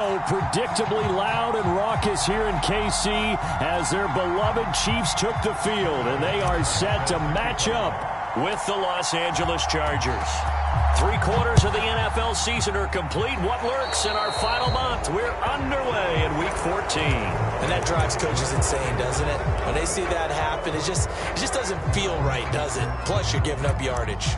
Predictably loud and raucous here in KC as their beloved Chiefs took the field, and they are set to match up with the Los Angeles Chargers. 3/4 of the NFL season are complete. What lurks in our final month? We're underway in Week 14. And that drives coaches insane, doesn't it? When they see that happen, it just doesn't feel right, does it? Plus, you're giving up yardage.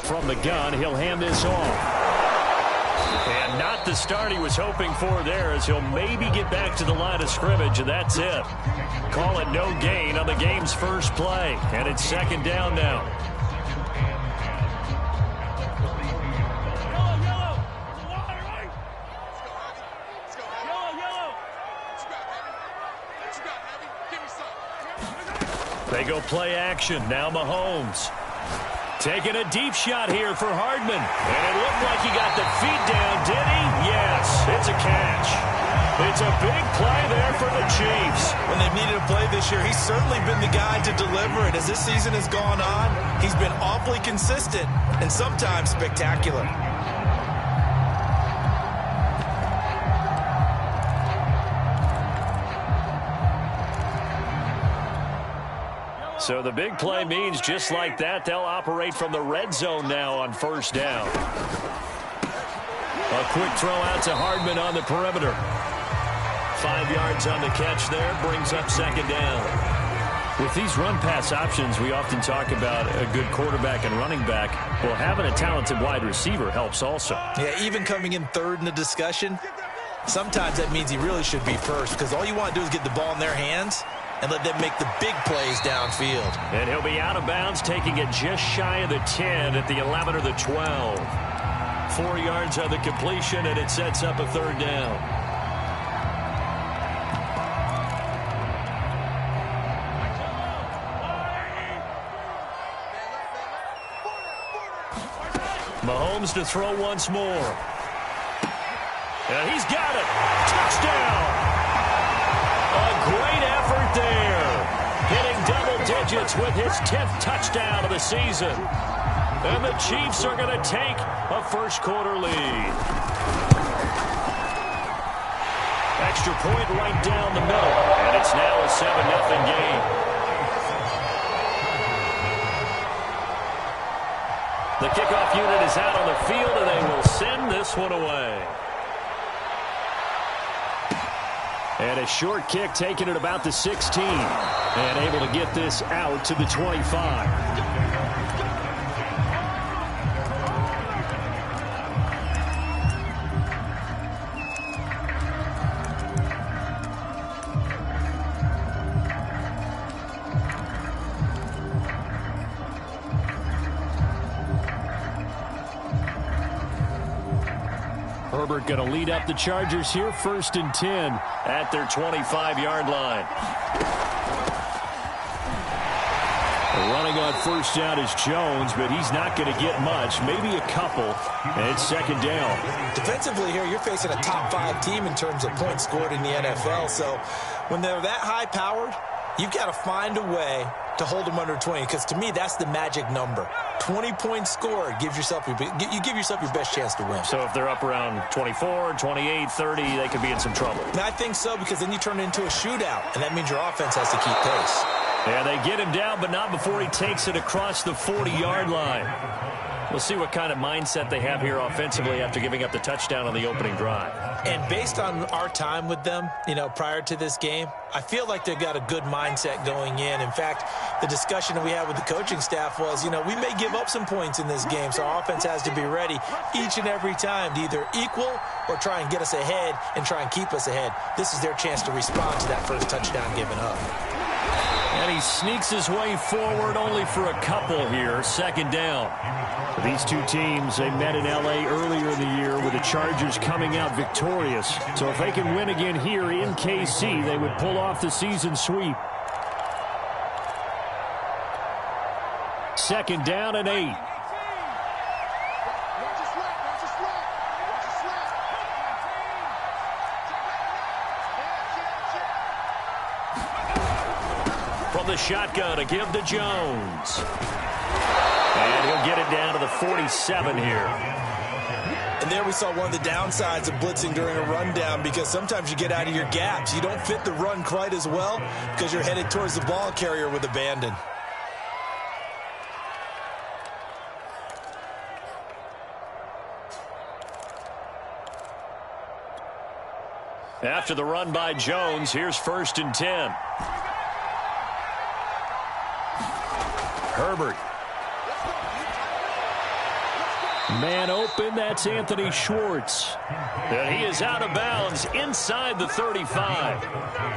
From the gun, he'll hand this off. And not the start he was hoping for there, as he'll maybe get back to the line of scrimmage, and that's it. Call it no gain on the game's first play, and it's second down now. They go play action. Now Mahomes. Taking a deep shot here for Hardman. And it looked like he got the feet down, did he? Yes, it's a catch. It's a big play there for the Chiefs. When they've needed a play this year, he's certainly been the guy to deliver it. As this season has gone on, he's been awfully consistent and sometimes spectacular. So the big play means just like that, they'll operate from the red zone now on first down. A quick throw out to Hardman on the perimeter. 5 yards on the catch there, brings up second down. With these run-pass options, we often talk about a good quarterback and running back. Well, having a talented wide receiver helps also. Yeah, even coming in third in the discussion, sometimes that means he really should be first, because all you want to do is get the ball in their hands and let them make the big plays downfield. And he'll be out of bounds, taking it just shy of the 10 at the 11 or the 12. 4 yards on the completion, and it sets up a third down. Mahomes to throw once more. And he's got it. Touchdown. A great effort there. Hitting double digits with his 10th touchdown of the season. And the Chiefs are going to take a first-quarter lead. Extra point right down the middle. And it's now a 7-0 game. The kickoff unit is out on the field, and they will send this one away. And a short kick taken at about the 16. And able to get this out to the 25. Herbert going to lead up the Chargers here, 1st and 10 at their 25-yard line. Running on first down is Jones, but he's not going to get much, maybe a couple, and it's second down. Defensively here, you're facing a top 5 team in terms of points scored in the NFL, so when they're that high-powered, you've got to find a way to hold them under 20, because to me, that's the magic number. 20 points scored gives yourself you give yourself your best chance to win. So if they're up around 24, 28, 30, they could be in some trouble. And I think so, because then you turn it into a shootout, and that means your offense has to keep pace. And they get him down, but not before he takes it across the 40-yard line. We'll see what kind of mindset they have here offensively after giving up the touchdown on the opening drive. And based on our time with them, prior to this game, I feel like they've got a good mindset going in. In fact, the discussion that we had with the coaching staff was, we may give up some points in this game, so our offense has to be ready each and every time to either equal or try and get us ahead and try and keep us ahead. This is their chance to respond to that first touchdown given up. And he sneaks his way forward only for a couple here. Second down. These two teams, they met in L.A. earlier in the year with the Chargers coming out victorious. So if they can win again here in KC, they would pull off the season sweep. 2nd down and 8. From the shotgun, a give to Jones. And he'll get it down to the 47 here. And there we saw one of the downsides of blitzing during a rundown, because sometimes you get out of your gaps. You don't fit the run quite as well because you're headed towards the ball carrier with abandon. After the run by Jones, here's 1st and 10. Herbert. Man open, that's Anthony Schwartz. And he is out of bounds inside the 35.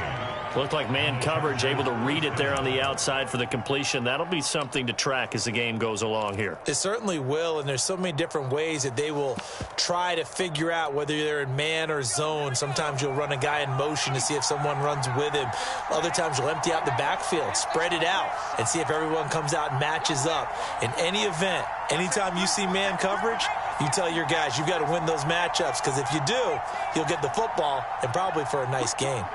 Looked like man coverage, able to read it there on the outside for the completion. That'll be something to track as the game goes along here. It certainly will, and there's so many different ways that they will try to figure out whether they're in man or zone. Sometimes you'll run a guy in motion to see if someone runs with him. Other times you'll empty out the backfield, spread it out, and see if everyone comes out and matches up. In any event, anytime you see man coverage, you tell your guys you've got to win those matchups, because if you do, you'll get the football and probably for a nice game.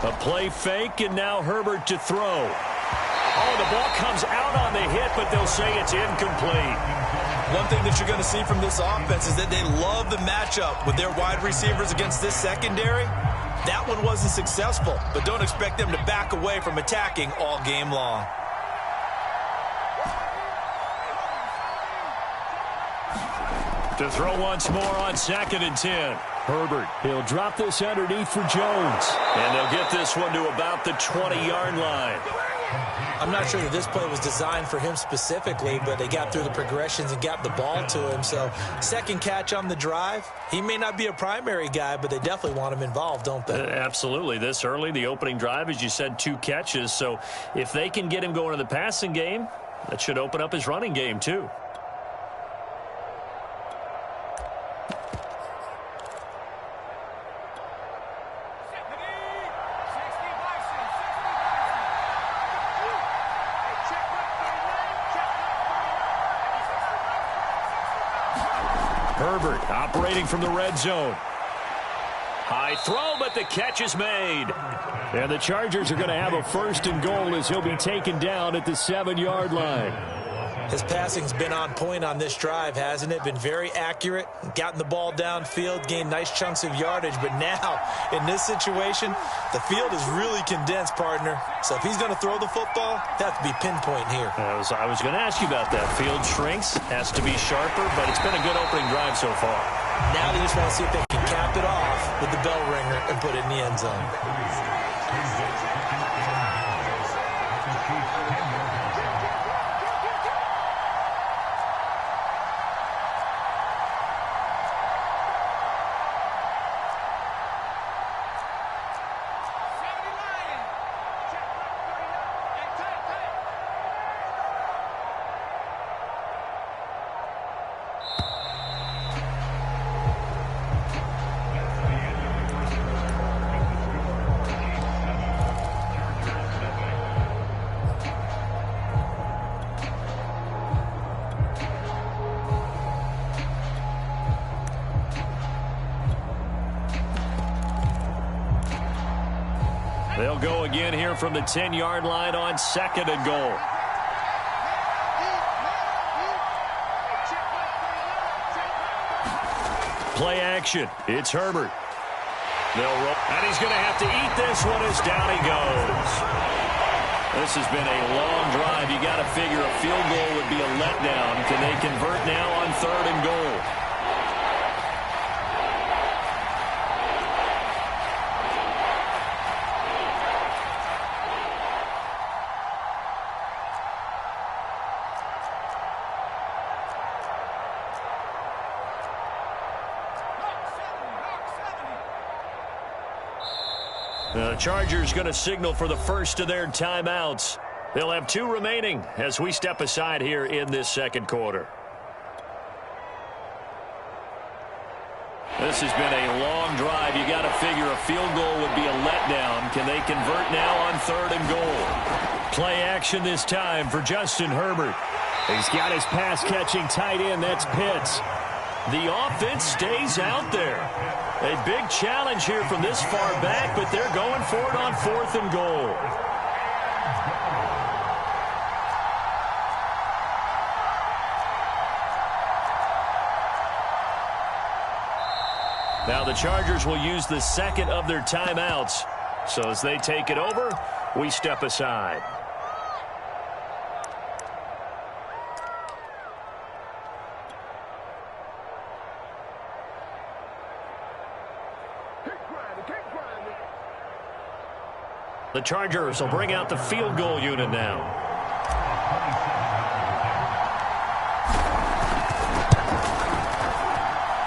A play fake, and now Herbert to throw. Oh, the ball comes out on the hit, but they'll say it's incomplete. One thing that you're going to see from this offense is that they love the matchup with their wide receivers against this secondary. That one wasn't successful, but don't expect them to back away from attacking all game long. To throw once more on 2nd and 10. Herbert, he'll drop this underneath for Jones. And they'll get this one to about the 20-yard line. I'm not sure that this play was designed for him specifically, but they got through the progressions and got the ball to him. So, 2nd catch on the drive. He may not be a primary guy, but they definitely want him involved, don't they? Absolutely. This early, the opening drive, as you said, 2 catches. So, if they can get him going to the passing game, that should open up his running game, too. Herbert operating from the red zone. High throw, but the catch is made. And the Chargers are going to have a 1st and goal as he'll be taken down at the 7-yard line. His passing's been on point on this drive, hasn't it? Been very accurate, gotten the ball downfield, gained nice chunks of yardage. But now, in this situation, the field is really condensed, partner. So if he's going to throw the football, that has to be pinpoint here. I was going to ask you about that. Field shrinks, has to be sharper, but it's been a good opening drive so far. Now they just want to see if they can cap it off with the bell ringer and put it in the end zone. They'll go again here from the 10-yard line on 2nd and goal. Play action. It's Herbert. They'll roll, and he's going to have to eat this one as down he goes. This has been a long drive. You got to figure a field goal would be a letdown. Can they convert now on 3rd and goal? The Chargers going to signal for the first of their timeouts. They'll have 2 remaining as we step aside here in this 2nd quarter. This has been a long drive. You got to figure a field goal would be a letdown. Can they convert now on 3rd and goal? Play action this time for Justin Herbert. He's got his pass-catching tight end. That's Pitts. The offense stays out there. A big challenge here from this far back, but they're going for it on 4th and goal. Now the Chargers will use the second of their timeouts. So as they take it over, we step aside. The Chargers will bring out the field goal unit now.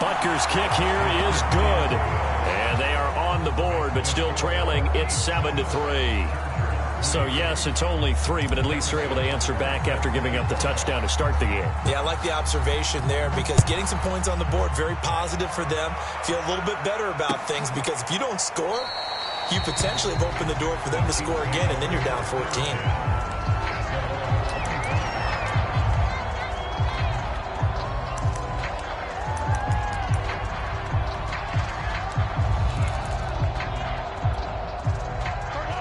Butker's kick here is good. And they are on the board, but still trailing. It's 7-3. So, yes, it's only 3, but at least they're able to answer back after giving up the touchdown to start the game. Yeah, I like the observation there because getting some points on the board, very positive for them. Feel a little bit better about things because if you don't score, you potentially have opened the door for them to score again, and then you're down 14.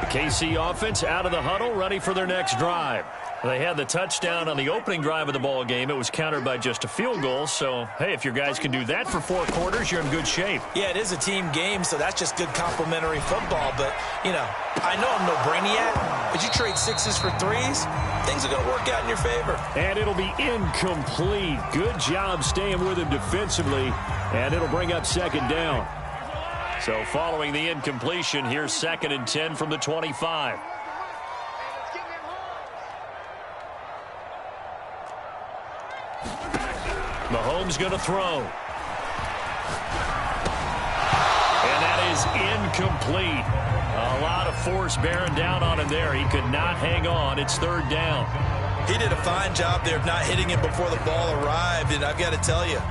KC offense out of the huddle, ready for their next drive. They had the touchdown on the opening drive of the ball game. It was countered by just a field goal. So, hey, if your guys can do that for 4 quarters, you're in good shape. Yeah, it is a team game, so that's just good complementary football. But, you know, I know I'm no brainiac, but you trade 6s for 3s, things are going to work out in your favor. And it'll be incomplete. Good job staying with him defensively, and it'll bring up 2nd down. So following the incompletion, here's 2nd and 10 from the 25. Mahomes going to throw. And that is incomplete. A lot of force bearing down on him there. He could not hang on. It's 3rd down. He did a fine job there of not hitting him before the ball arrived, and I've got to tell you,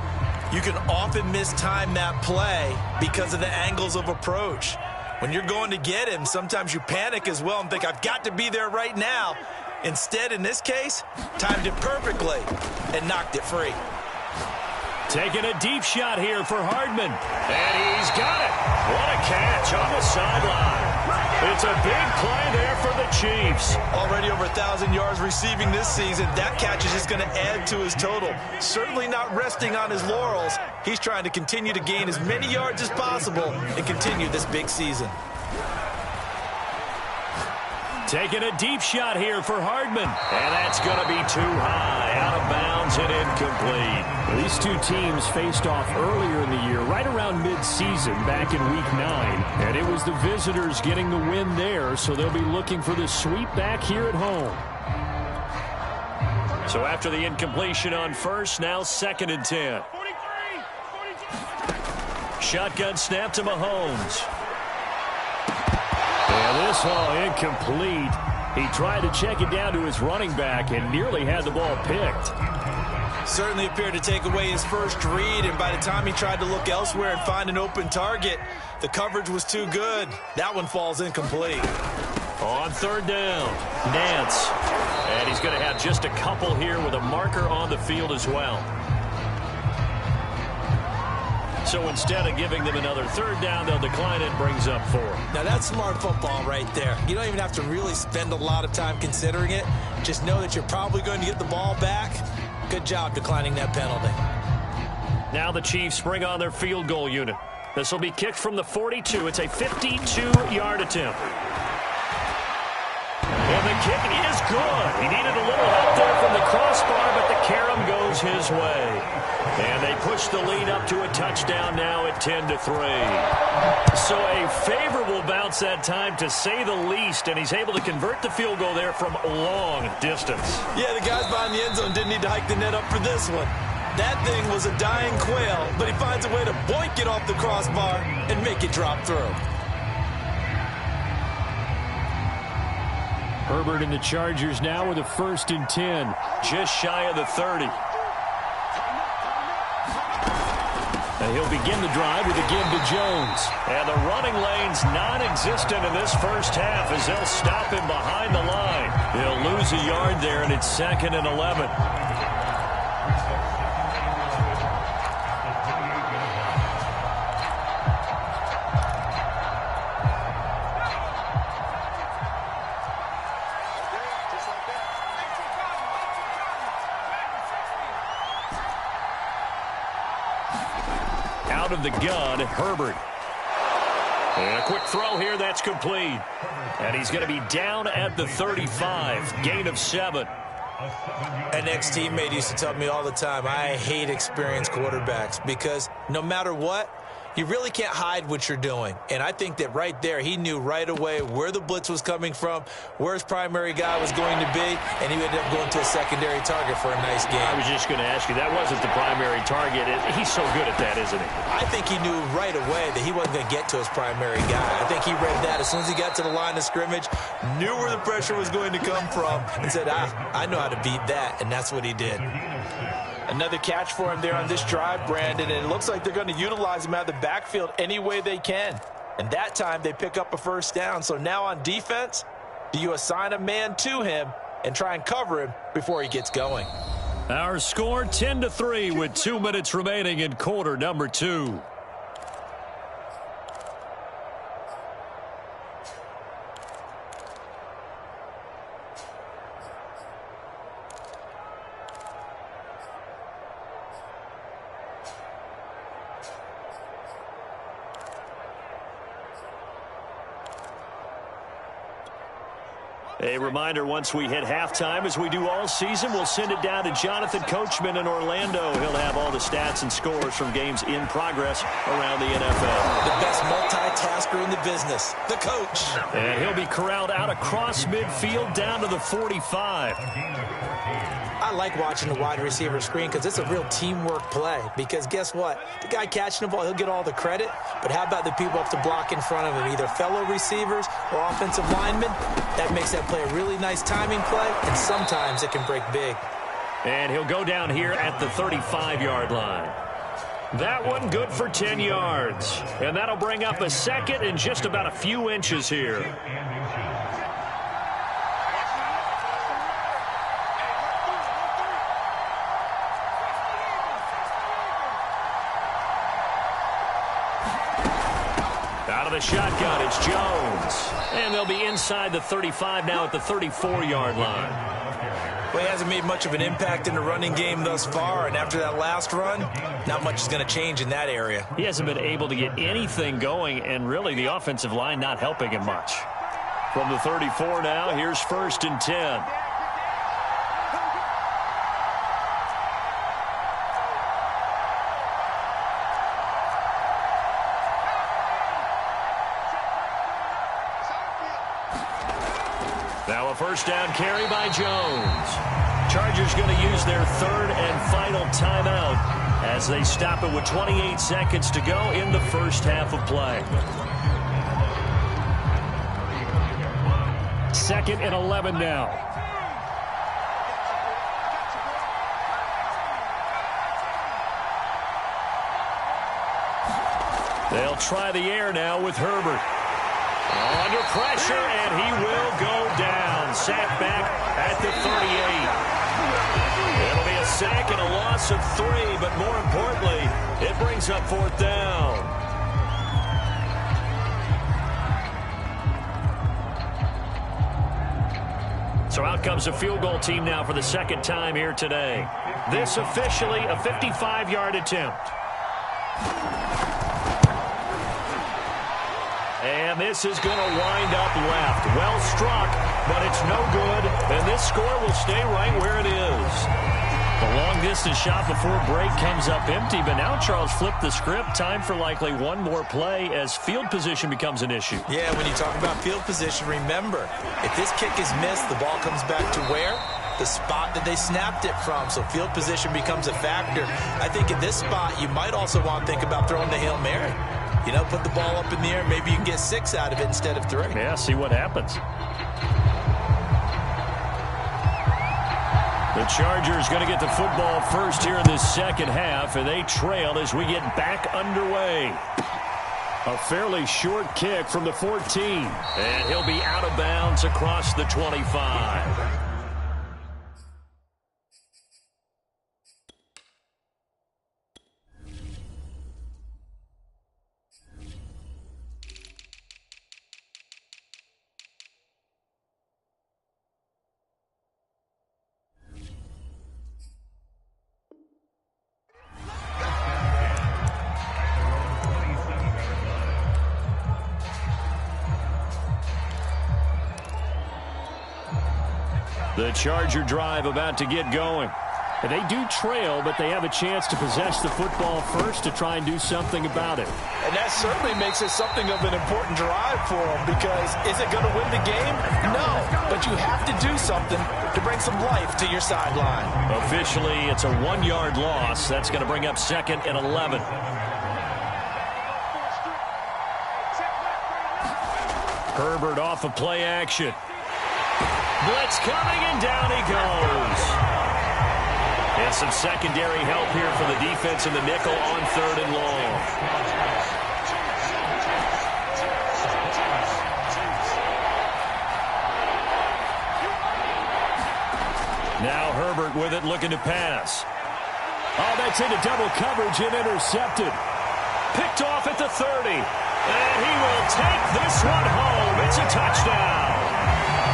you can often mistime that play because of the angles of approach. When you're going to get him, sometimes you panic as well and think, I've got to be there right now. Instead, in this case, timed it perfectly and knocked it free. Taking a deep shot here for Hardman. And he's got it. What a catch on the sideline. It's a big play there for the Chiefs. Already over 1,000 yards receiving this season. That catch is just going to add to his total. Certainly not resting on his laurels. He's trying to continue to gain as many yards as possible and continue this big season. Taking a deep shot here for Hardman. And that's going to be too high. Out of bounds and incomplete. These two teams faced off earlier in the year, right around mid-season, back in Week 9. And it was the visitors getting the win there, so they'll be looking for the sweep back here at home. So after the incompletion on first, now 2nd and 10. Shotgun snap to Mahomes. And this all incomplete. He tried to check it down to his running back and nearly had the ball picked. Certainly appeared to take away his first read, and by the time he tried to look elsewhere and find an open target, the coverage was too good. That one falls incomplete. On 3rd down, Nance. And he's going to have just a couple here with a marker on the field as well. So instead of giving them another 3rd down, they'll decline it, brings up 4. Now that's smart football right there. You don't even have to really spend a lot of time considering it. Just know that you're probably going to get the ball back. Good job declining that penalty. Now the Chiefs bring on their field goal unit. This will be kicked from the 42. It's a 52-yard attempt. And the kick is good. He needed a little help there from the crossbar, but the carom goes his way. And they push the lead up to a touchdown now at 10-3. So a favorable bounce that time, to say the least, and he's able to convert the field goal there from long distance. Yeah, the guys behind the end zone didn't need to hike the net up for this one. That thing was a dying quail, but he finds a way to boink it off the crossbar and make it drop through. Herbert and the Chargers now with a 1st and 10. Just shy of the 30. And he'll begin the drive with a give to Jones. And the running lane's non-existent in this first half as they'll stop him behind the line. He'll lose a yard there, and it's 2nd and 11. Out of the gun, Herbert. And a quick throw here, that's complete. And he's going to be down at the 35, gain of 7. An ex-teammate used to tell me all the time, I hate experienced quarterbacks because no matter what, you really can't hide what you're doing. And I think that right there, he knew right away where the blitz was coming from, where his primary guy was going to be, and he ended up going to a secondary target for a nice game. I was just going to ask you, that wasn't the primary target. He's so good at that, isn't he? I think he knew right away that he wasn't going to get to his primary guy. I think he read that as soon as he got to the line of scrimmage, knew where the pressure was going to come from, and said, I know how to beat that, and that's what he did. Another catch for him there on this drive, Brandon, and it looks like they're going to utilize him out of the backfield any way they can. And that time they pick up a first down. So now on defense, do you assign a man to him and try and cover him before he gets going? Our score 10-3 with 2 minutes remaining in quarter number 2. A reminder, once we hit halftime, as we do all season, we'll send it down to Jonathan Coachman in Orlando. He'll have all the stats and scores from games in progress around the NFL. The best multitasker in the business, the coach. And he'll be corralled out across midfield down to the 45. I like watching the wide receiver screen because it's a real teamwork play. Because guess what? The guy catching the ball, he'll get all the credit. But how about the people up to block in front of him, either fellow receivers or offensive linemen? That makes that play a really nice timing play, and sometimes it can break big. And he'll go down here at the 35-yard line. That one good for 10 yards. And that'll bring up a second and just about a few inches here. Out of the shotgun, it's Jones. And they'll be inside the 35 now at the 34-yard line. Well, he hasn't made much of an impact in the running game thus far, and after that last run, not much is going to change in that area. He hasn't been able to get anything going, and really the offensive line not helping him much. From the 34 now, here's 1st and 10. Now a first down carry by Jones. Chargers going to use their 3rd and final timeout as they stop it with 28 seconds to go in the first half of play. 2nd and 11 now. They'll try the air now with Herbert. Under pressure, and he will go down. Sacked back at the 38. It'll be a sack and a loss of 3, but more importantly, it brings up 4th down. So out comes a field goal team now for the 2nd time here today. This officially a 55-yard attempt. And this is going to wind up left. Well struck, but it's no good. And this score will stay right where it is. The long-distance shot before break comes up empty, but now Charles flipped the script. Time for likely one more play as field position becomes an issue. Yeah, when you talk about field position, remember, if this kick is missed, the ball comes back to where? The spot that they snapped it from. So field position becomes a factor. I think in this spot, you might also want to think about throwing the Hail Mary. You know, put the ball up in the air. Maybe you can get 6 out of it instead of 3. Yeah, see what happens. The Chargers going to get the football first here in this second half, and they trail as we get back underway. A fairly short kick from the 14. And he'll be out of bounds across the 25. The Charger drive about to get going. And they do trail, but they have a chance to possess the football first to try and do something about it. And that certainly makes it something of an important drive for them, because is it going to win the game? No, but you have to do something to bring some life to your sideline. Officially, it's a 1-yard loss. That's going to bring up 2nd and 11. Herbert off of play action. Blitz coming, and down he goes. And some secondary help here for the defense in the nickel on 3rd and long. Now Herbert with it, looking to pass. Oh, that's into double coverage and intercepted. Picked off at the 30. And he will take this one home. It's a touchdown.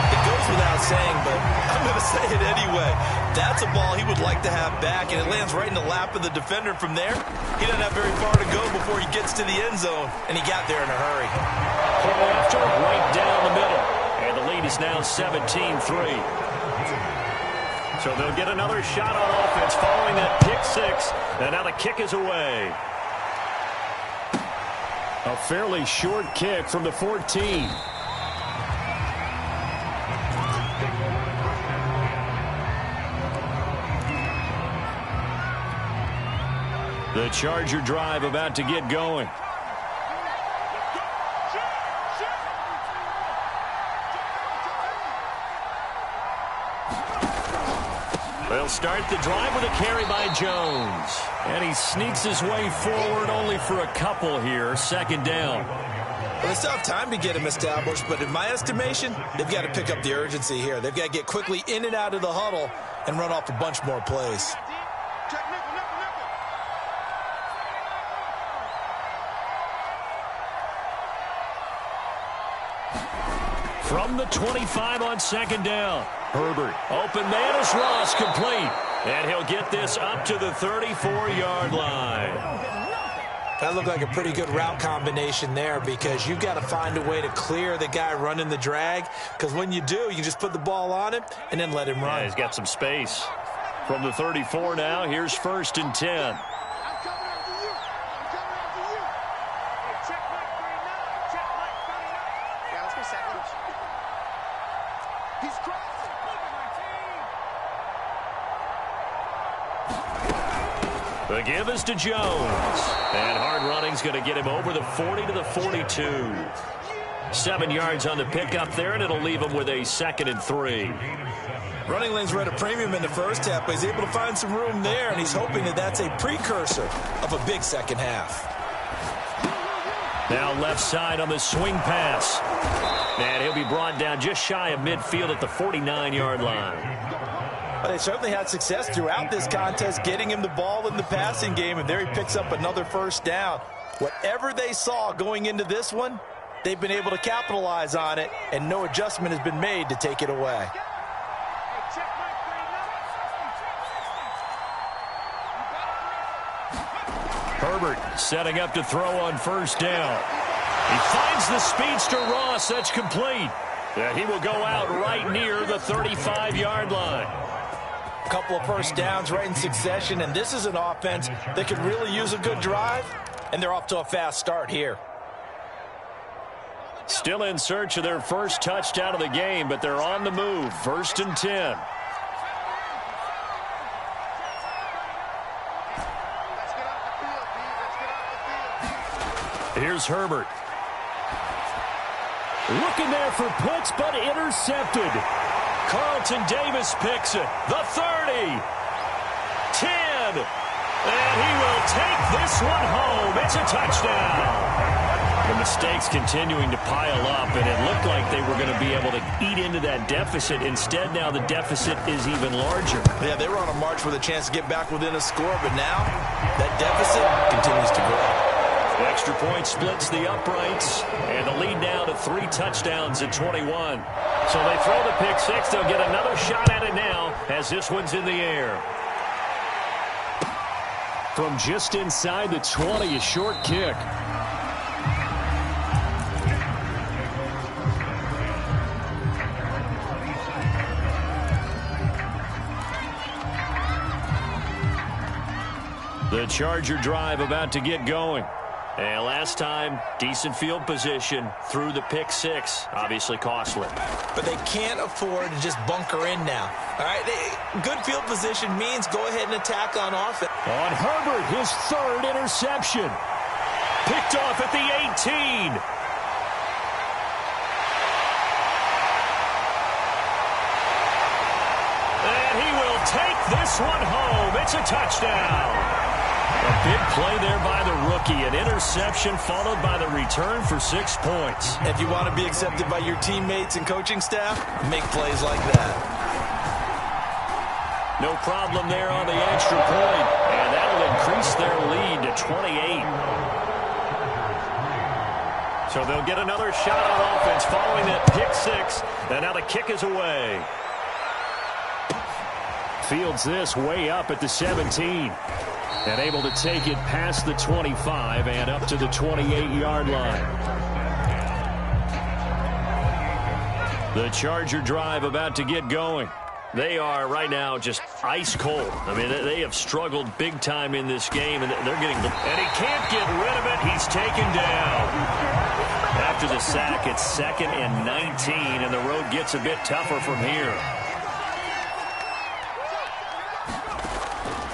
It goes without saying, but I'm going to say it anyway. That's a ball he would like to have back, and it lands right in the lap of the defender. From there, he doesn't have very far to go before he gets to the end zone, and he got there in a hurry. After right down the middle, and the lead is now 17-3. So they'll get another shot on offense following that pick 6, and now the kick is away. A fairly short kick from the 14. The Charger drive about to get going. They'll start the drive with a carry by Jones. And he sneaks his way forward only for a couple here. 2nd down. Well, they still have time to get him established, but in my estimation, they've got to pick up the urgency here. They've got to get quickly in and out of the huddle and run off a bunch more plays. From the 25 on 2nd down. Herbert. Open man is Ross, complete. And he'll get this up to the 34-yard line. That looked like a pretty good route combination there, because you've got to find a way to clear the guy running the drag, because when you do, you just put the ball on him and then let him run. Yeah, he's got some space. From the 34 now, here's 1st and 10. The give is to Jones. And hard running's going to get him over the 40 to the 42. 7 yards on the pickup there, and it'll leave him with a 2nd and 3. Running lanes were at a premium in the first half, but he's able to find some room there, and he's hoping that that's a precursor of a big second half. Now left side on the swing pass. And he'll be brought down just shy of midfield at the 49-yard line. Well, they certainly had success throughout this contest getting him the ball in the passing game, and there he picks up another 1st down. Whatever they saw going into this one, they've been able to capitalize on it, and no adjustment has been made to take it away. Herbert setting up to throw on 1st down. He finds the speedster Ross. That's complete. Yeah, he will go out right near the 35-yard line. A couple of 1st downs right in succession, and this is an offense that could really use a good drive, and they're off to a fast start here. Still in search of their first touchdown of the game, but they're on the move. 1st and 10. Here's Herbert. Looking there for puts, but intercepted. Carlton Davis picks it. The 30. 10. And he will take this one home. It's a touchdown. The mistakes continuing to pile up, and it looked like they were going to be able to eat into that deficit. Instead, now the deficit is even larger. Yeah, they were on a march with a chance to get back within a score, but now that deficit continues to grow. The extra point splits the uprights, and the lead now to 3 touchdowns at 21. So they throw the pick six. They'll get another shot at it now as this one's in the air. From just inside the 20, a short kick. The Charger drive about to get going. And last time, decent field position through the pick six. Obviously costly. But they can't afford to just bunker in now. All right, good field position means go ahead and attack on offense. On Herbert, his 3rd interception. Picked off at the 18. And he will take this one home. It's a touchdown. A big play there by the rookie. An interception followed by the return for 6 points. If you want to be accepted by your teammates and coaching staff, make plays like that. No problem there on the extra point. And that'll increase their lead to 28. So they'll get another shot on offense following that pick six. And now the kick is away. Fields this way up at the 17. And able to take it past the 25 and up to the 28-yard line. The Charger drive about to get going. They are right now just ice cold. I mean, they have struggled big time in this game, and they're getting the... And he can't get rid of it. He's taken down. After the sack, it's 2nd and 19, and the road gets a bit tougher from here.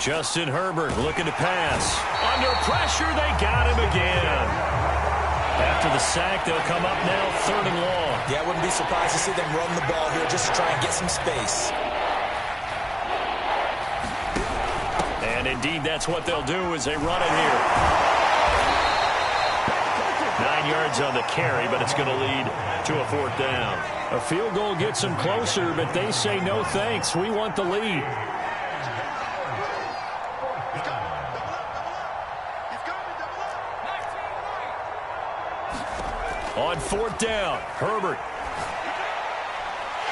Justin Herbert looking to pass. Under pressure, they got him again. After the sack, they'll come up now 3rd and long. Yeah, I wouldn't be surprised to see them run the ball here just to try and get some space. And indeed, that's what they'll do as they run it here. 9 yards on the carry, but it's going to lead to a 4th down. A field goal gets them closer, but they say no thanks. We want the lead. On 4th down, Herbert.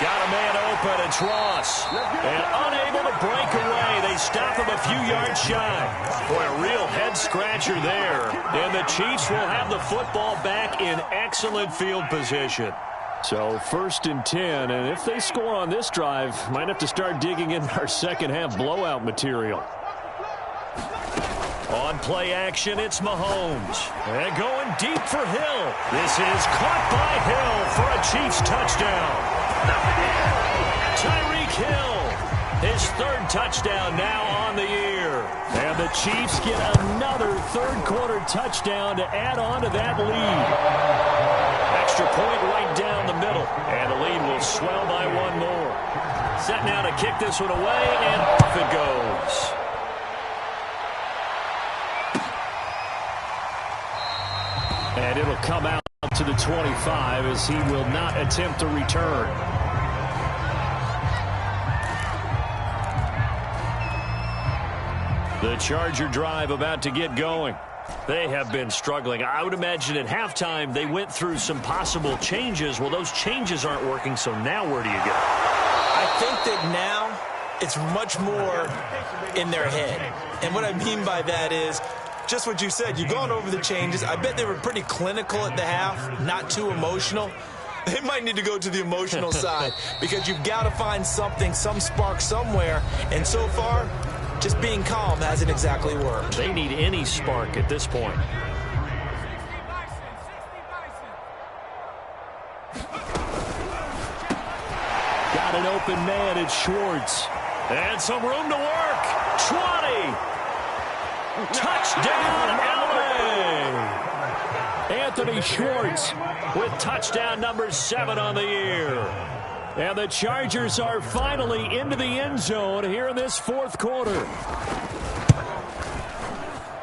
Got a man open, it's Ross. And unable to break away. They stop him a few yards shy. Boy, a real head-scratcher there. And the Chiefs will have the football back in excellent field position. So 1st and 10, and if they score on this drive, might have to start digging in our second-half blowout material. On play action, it's Mahomes. And going deep for Hill. This is caught by Hill for a Chiefs touchdown. Tyreek Hill, his 3rd touchdown now on the year. And the Chiefs get another 3rd-quarter touchdown to add on to that lead. Extra point right down the middle. And the lead will swell by 1 more. Set now to kick this one away, and off it goes. And it'll come out to the 25 as he will not attempt to return. The Charger drive about to get going. They have been struggling. I would imagine at halftime they went through some possible changes. Well, those changes aren't working, so now where do you go? I think that now it's much more in their head. And what I mean by that is just what you said. You've gone over the changes. I bet they were pretty clinical at the half, not too emotional. They might need to go to the emotional side because you've got to find something, some spark somewhere. And so far, just being calm hasn't exactly worked. They need any spark at this point. Got an open man at Schwartz. And some room to work. 20. Touchdown, LA. Anthony Schwartz with touchdown number 7 on the year. And the Chargers are finally into the end zone here in this fourth quarter.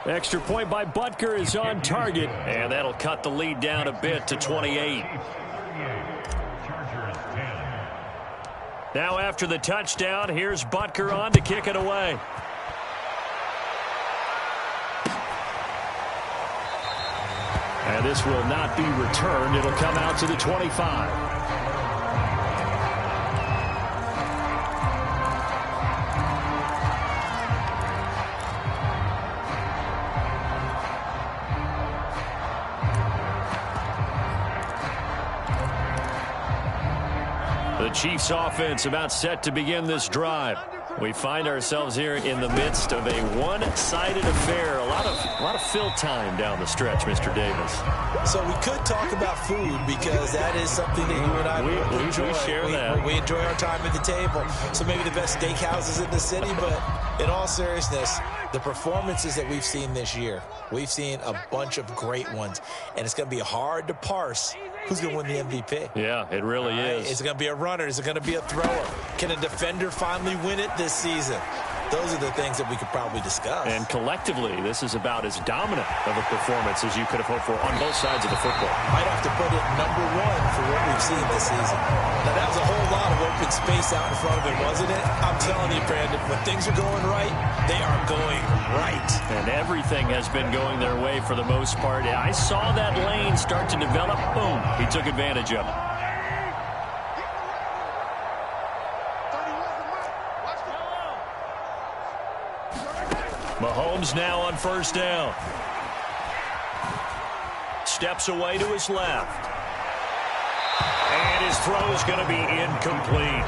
Extra point by Butker is on target. And that'll cut the lead down a bit to 28. Now after the touchdown, here's Butker on to kick it away. And this will not be returned. It'll come out to the 25. The Chiefs offense about set to begin this drive. We find ourselves here in the midst of a one-sided affair. A lot of fill time down the stretch, Mr. Davis. So we could talk about food because that is something that you and I enjoy. We share that. We enjoy our time at the table. So maybe the best steakhouses in the city, but in all seriousness, the performances that we've seen this year, we've seen a bunch of great ones, and it's going to be hard to parse who's going to win the MVP. Yeah, it really is. Is it going to be a runner? Is it going to be a thrower? Can a defender finally win it this season? Those are the things that we could probably discuss. And collectively, this is about as dominant of a performance as you could have hoped for on both sides of the football. Might have to put it number one for what we've seen this season. Now, that was a whole lot of open space out in front of it, wasn't it? I'm telling you, Brandon, when things are going right, they are going right. And everything has been going their way for the most part. I saw that lane start to develop. Boom. He took advantage of it. Mahomes now on first down. Steps away to his left. And his throw is going to be incomplete.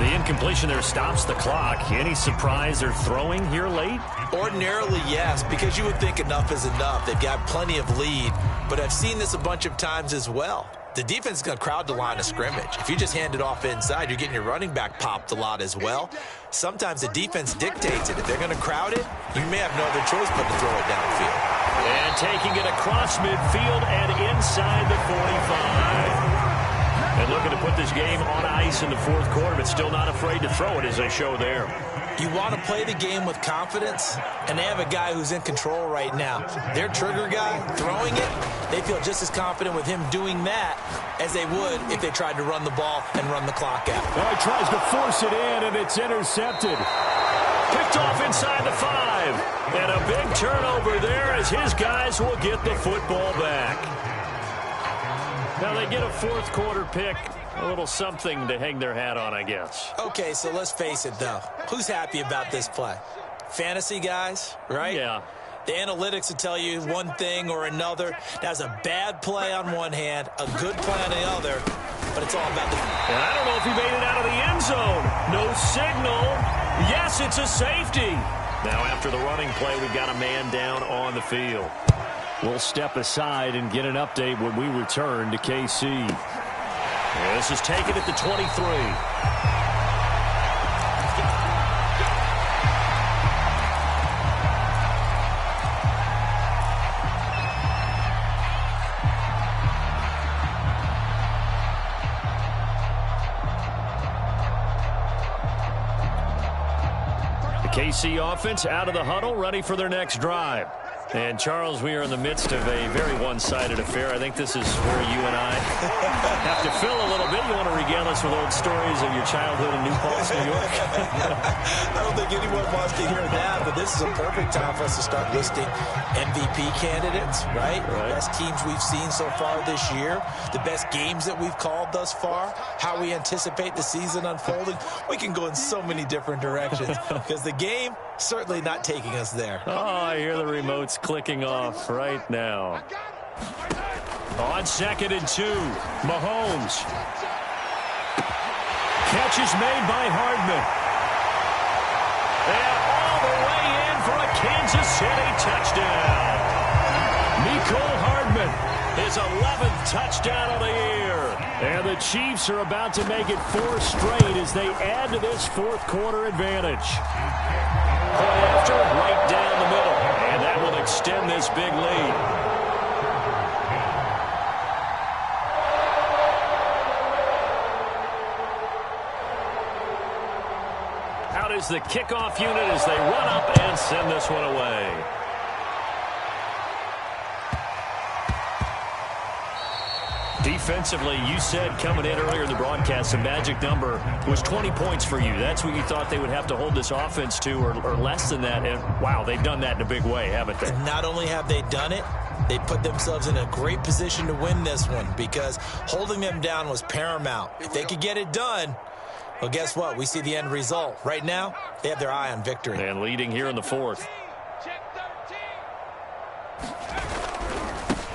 The incompletion there stops the clock. Any surprise they're throwing here late? Ordinarily, yes, because you would think enough is enough. They've got plenty of lead, but I've seen this a bunch of times as well. The defense is going to crowd the line of scrimmage. If you just hand it off inside, you're getting your running back popped a lot as well. Sometimes the defense dictates it. If they're going to crowd it, you may have no other choice but to throw it downfield. And taking it across midfield and inside the 45. And looking to put this game on ice in the fourth quarter, but still not afraid to throw it as they show there. You want to play the game with confidence, and they have a guy who's in control right now. Their trigger guy throwing it, they feel just as confident with him doing that as they would if they tried to run the ball and run the clock out. Well, he tries to force it in, and it's intercepted. Picked off inside the 5. And a big turnover there as his guys will get the football back. Now they get a fourth quarter pick. A little something to hang their hat on, I guess. Okay, so let's face it, though. Who's happy about this play? Fantasy guys, right? Yeah. The analytics will tell you one thing or another. That's a bad play on one hand, a good play on the other, but it's all about the... And I don't know if he made it out of the end zone. No signal. Yes, it's a safety. Now after the running play, we've got a man down on the field. We'll step aside and get an update when we return to KC. This is taken at the 23. KC offense out of the huddle, ready for their next drive. And, Charles, we are in the midst of a very one-sided affair. I think this is where you and I have to fill a little bit. You want to regale us with old stories of your childhood in New Paltz, New York? I don't think anyone wants to hear that, but this is a perfect time for us to start listing MVP candidates, right? The best teams we've seen so far this year, the best games that we've called thus far, how we anticipate the season unfolding. We can go in so many different directions because the game certainly not taking us there. Oh, I hear the remotes clicking off right now. On 2nd and 2, Mahomes. Catch is made by Hardman. And all the way in for a Kansas City touchdown. Mecole Hardman, his 11th touchdown of the year. And the Chiefs are about to make it 4 straight as they add to this fourth quarter advantage. Point after, right down the middle. And that will extend this big lead. is the kickoff unit as they run up and send this one away. Defensively, you said coming in earlier in the broadcast, the magic number was 20 points for you. That's what you thought they would have to hold this offense to, or less than that. And, wow, they've done that in a big way, haven't they? Not only have they done it, they put themselves in a great position to win this one because holding them down was paramount. If they could get it done, well, guess what? We see the end result. Right now, they have their eye on victory. And leading here in the fourth.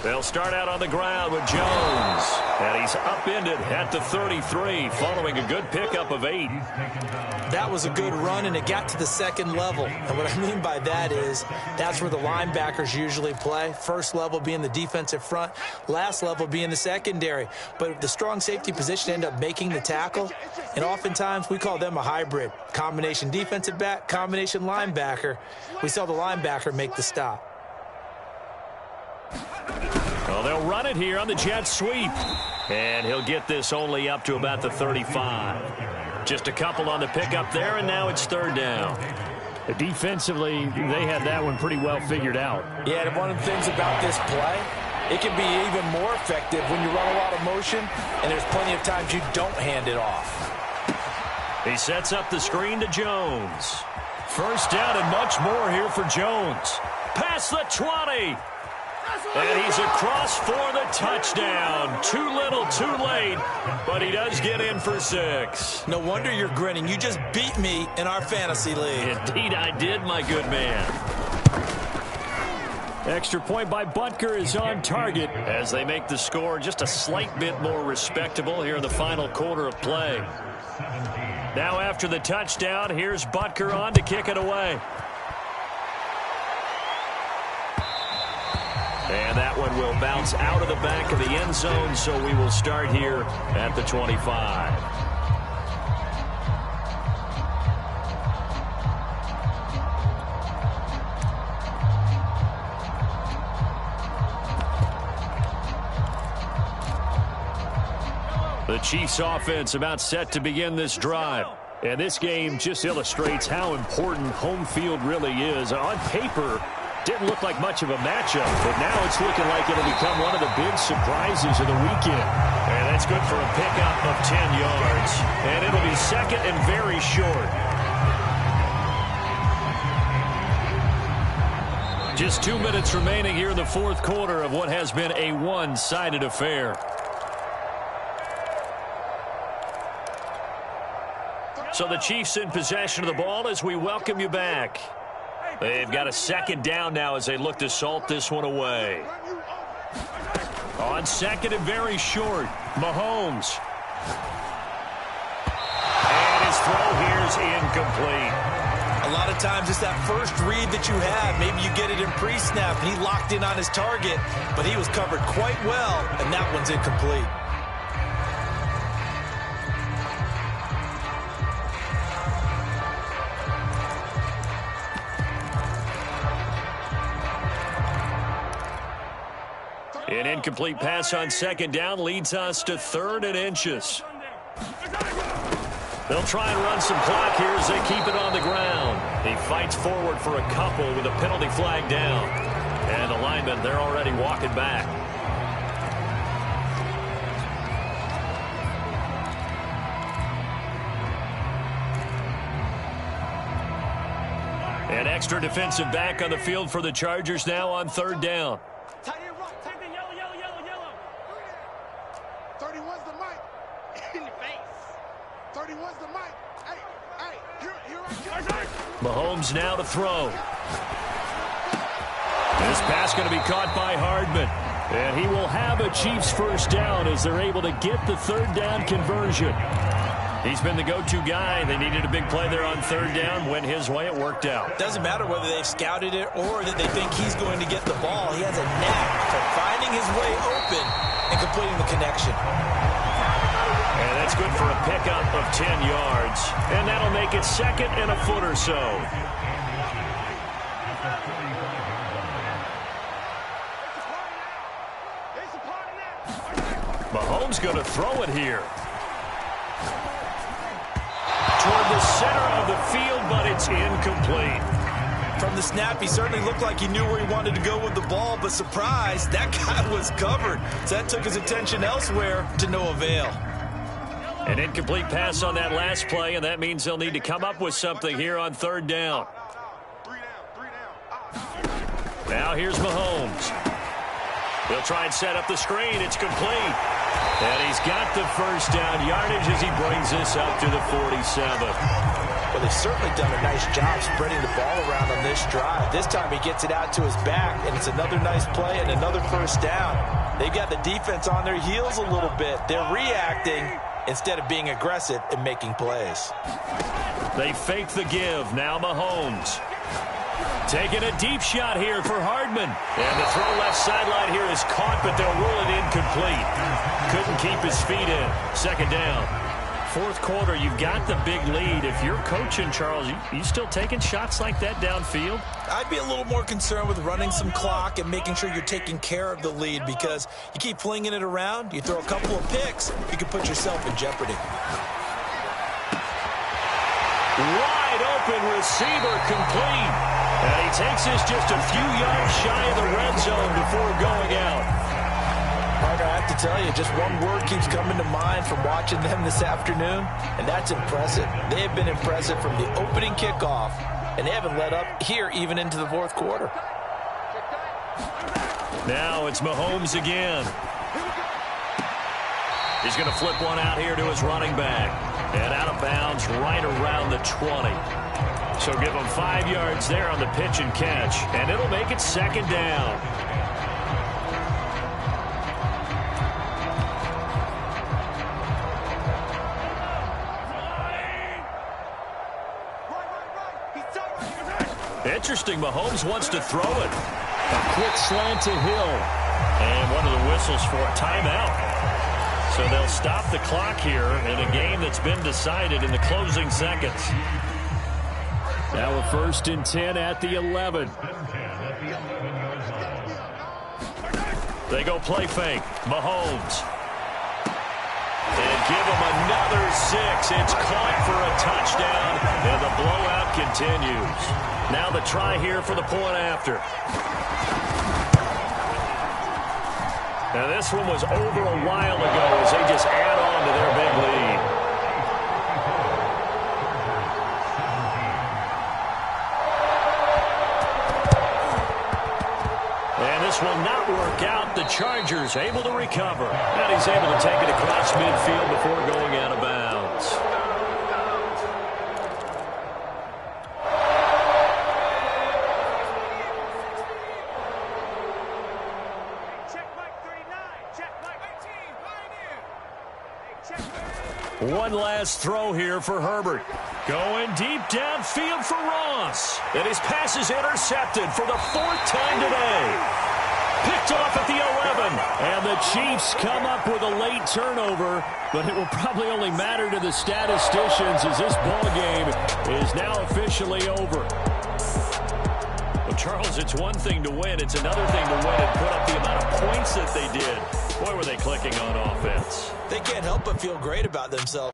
They'll start out on the ground with Jones. And he's upended at the 33 following a good pickup of 8. That was a good run, and it got to the second level. And what I mean by that is that's where the linebackers usually play. First level being the defensive front, last level being the secondary. But the strong safety position ended up making the tackle, and oftentimes we call them a hybrid. Combination defensive back, combination linebacker. We saw the linebacker make the stop. Well, they'll run it here on the jet sweep. And he'll get this only up to about the 35. Just a couple on the pickup there, and now it's third down. Defensively, they had that one pretty well figured out. Yeah, and one of the things about this play, it can be even more effective when you run a lot of motion, and there's plenty of times you don't hand it off. He sets up the screen to Jones. First down and much more here for Jones. Past the 20. And he's across for the touchdown. Too little, too late, but he does get in for 6. No wonder you're grinning. You just beat me in our fantasy league. Indeed I did, my good man. Extra point by Butker is on target. As they make the score just a slight bit more respectable here in the final quarter of play. Now after the touchdown, here's Butker on to kick it away. And that one will bounce out of the back of the end zone, so we will start here at the 25. The Chiefs offense about set to begin this drive. And this game just illustrates how important home field really is. On paper, didn't look like much of a matchup, but now it's looking like it'll become one of the big surprises of the weekend. And that's good for a pickup of 10 yards. And it'll be second and very short. Just 2 minutes remaining here in the fourth quarter of what has been a one-sided affair. So the Chiefs in possession of the ball as we welcome you back. They've got a second down now as they look to salt this one away. On second and very short, Mahomes. And his throw here's incomplete. A lot of times it's that first read that you have. Maybe you get it in pre-snap, and he locked in on his target, but he was covered quite well, and that one's incomplete. An incomplete pass on second down leads us to 3rd and inches. They'll try and run some clock here as they keep it on the ground. He fights forward for a couple with a penalty flag down. And the linemen, they're already walking back. An extra defensive back on the field for the Chargers now on 3rd down. 31's the mic. In the face. 31's the mic. Hey, here I come. Mahomes now to throw. This pass going to be caught by Hardman. And he will have a Chiefs first down as they're able to get the 3rd down conversion. He's been the go-to guy. They needed a big play there on 3rd down. Went his way. It worked out. Doesn't matter whether they've scouted it or that they think he's going to get the ball. He has a knack for finding his way open and completing the connection. And that's good for a pickup of 10 yards. And that'll make it second and a foot or so. Mahomes going to throw it here. Toward the center of the field, but It's incomplete. From the snap, he certainly looked like he knew where he wanted to go with the ball, but surprise, that guy was covered. So that took his attention elsewhere to no avail. An incomplete pass on that last play, and that means they'll need to come up with something here on third down. Now here's Mahomes. He'll try and set up the screen. It's complete. And he's got the first down yardage as he brings this up to the 47. Well, they've certainly done a nice job spreading the ball around on this drive. This time he gets it out to his back, and it's another nice play and another first down. They've got the defense on their heels a little bit. They're reacting instead of being aggressive and making plays. They fake the give. Now Mahomes. Taking a deep shot here for Hardman. And the throw left sideline here is caught, but they'll rule it incomplete. Couldn't keep his feet in. Second down. Fourth quarter, you've got the big lead. If you're coaching, Charles, you still taking shots like that downfield? I'd be a little more concerned with running some clock and making sure you're taking care of the lead, because you keep flinging it around, you throw a couple of picks, you can put yourself in jeopardy. Wide open receiver, complete. And he takes this just a few yards shy of the red zone before going out. Parker, I have to tell you, just one word keeps coming to mind from watching them this afternoon, and that's impressive. They have been impressive from the opening kickoff, and they haven't let up here even into the fourth quarter. Now it's Mahomes again. He's going to flip one out here to his running back. And out of bounds right around the 20. So give him 5 yards there on the pitch and catch. And it'll make it second down. Interesting, Mahomes wants to throw it. A quick slant to Hill. And one of the whistles for a timeout. So they'll stop the clock here in a game that's been decided in the closing seconds. Now a 1st and 10 at the 11. They go play fake. Mahomes. And give him another 6. It's caught for a touchdown, and the blowout continues. Now the try here for the point after. Now this one was over a while ago as they just add on to their big lead. And this will not work out. The Chargers able to recover. And he's able to take it across midfield before going out of bounds. One last throw here for Herbert. Going deep downfield for Ross. And his pass is intercepted for the 4th time today. Picked off at the 11. And the Chiefs come up with a late turnover, but it will probably only matter to the statisticians as this ball game is now officially over. Well, Charles, it's one thing to win. It's another thing to win and put up the amount of points that they did. Boy, were they clicking on offense. They can't help but feel great about themselves.